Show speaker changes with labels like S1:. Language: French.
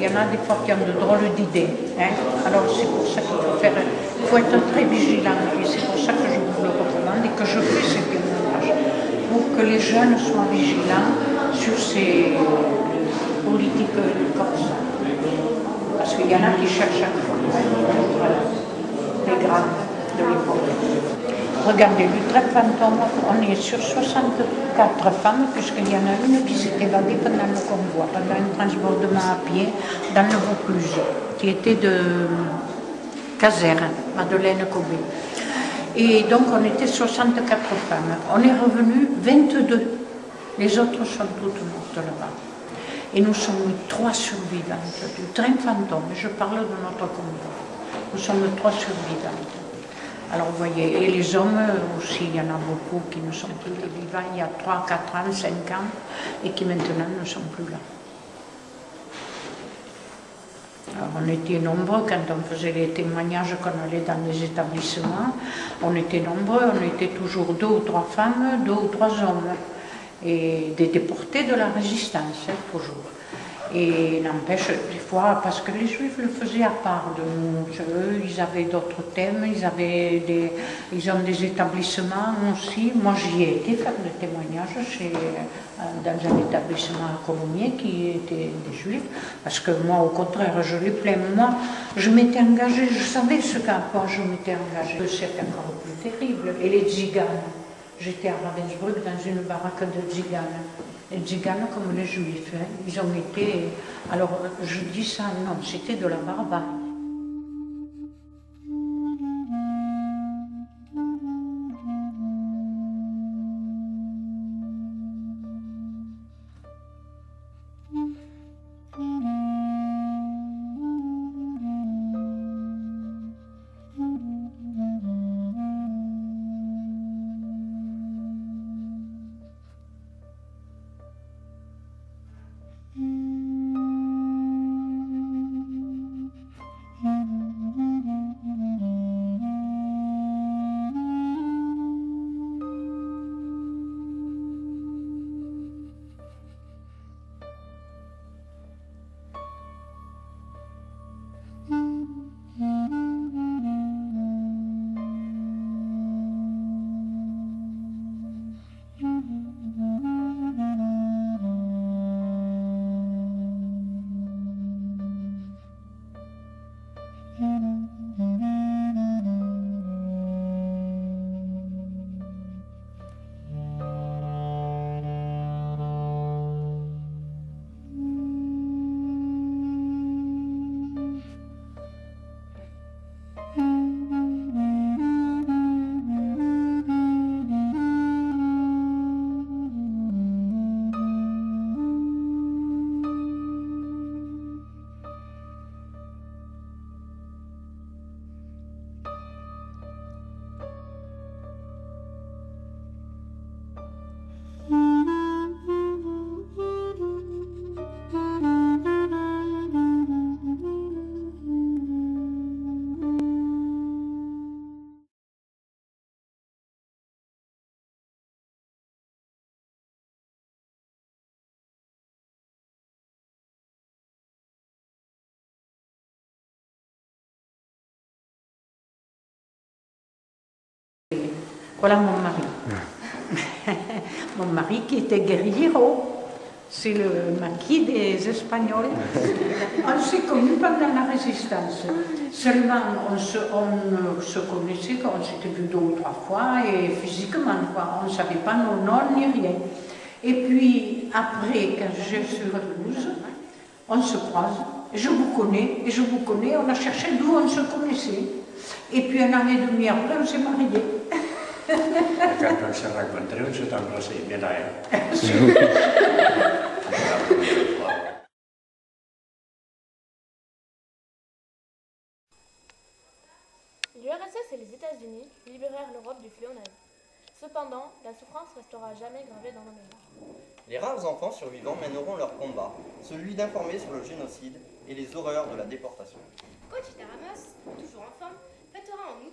S1: Il y en a des fois qui ont de drôles d'idées. Hein. Alors c'est pour ça qu'il faut être très vigilant. Et c'est pour ça que je vous le recommande et que je fais ces témoignages. Pour que les jeunes soient vigilants sur ces politiques comme ça. Parce qu'il y en a qui cherchent à faire. Les grands de l'époque. Regardez, le trêve fantôme, on est sur 64 femmes, puisqu'il y en a une qui s'est évadée pendant le convoi, pendant un transbordement à pied dans le Vaucluse, qui était de Caser, Madeleine Cobé. Et donc on était 64 femmes. On est revenu 22. Les autres sont toutes mortes là-bas. Et nous sommes 3 survivantes du train fantôme. Je parle de notre convoi. Nous sommes 3 survivantes. Alors vous voyez, et les hommes aussi, il y en a beaucoup qui ne sont plus vivants il y a 3, 4 ans, 5 ans, et qui maintenant ne sont plus là. Alors on était nombreux quand on faisait les témoignages, qu'on allait dans les établissements, on était nombreux, on était toujours 2 ou 3 femmes, 2 ou 3 hommes, et des déportés de la résistance, toujours. Et n'empêche, des fois, parce que les Juifs le faisaient à part de nous, eux, ils avaient d'autres thèmes, ils ont des établissements aussi. Moi, j'y ai été faire des témoignages dans un établissement à Colomiers qui était des Juifs, parce que moi, au contraire, je les plains. Moi, je m'étais engagée, je savais ce qu'à quoi je m'étais engagée. C'est encore plus terrible. Et les tziganes. J'étais à Ravensbrück dans une baraque de tziganes. Les tziganes comme les juifs, hein. Ils ont été... Alors je dis ça, non, c'était de la barbarie. Voilà mon mari. Mon mari qui était guerriero. C'est le maquis des Espagnols. On s'est connus pendant la résistance. Seulement, on se connaissait, on s'était vu 2 ou 3 fois, et physiquement, quoi. On ne savait pas nos noms ni rien. Et puis, après, quand je suis à Toulouse, on se croise, je vous connais, et je vous connais, on a cherché d'où on se connaissait. Et puis, 1 an et demi après, on s'est mariés.
S2: Quand on s'est rencontrés, on s'est embrassés, bien là.
S3: L'URSS et les États-Unis libérèrent l'Europe du fléau nazi. Cependant, la souffrance restera à jamais gravée dans nos mémoires.
S4: Les rares enfants survivants mèneront leur combat, celui d'informer sur le génocide et les horreurs de la déportation.
S5: Conchita Ramos, toujours en forme, fêtera en août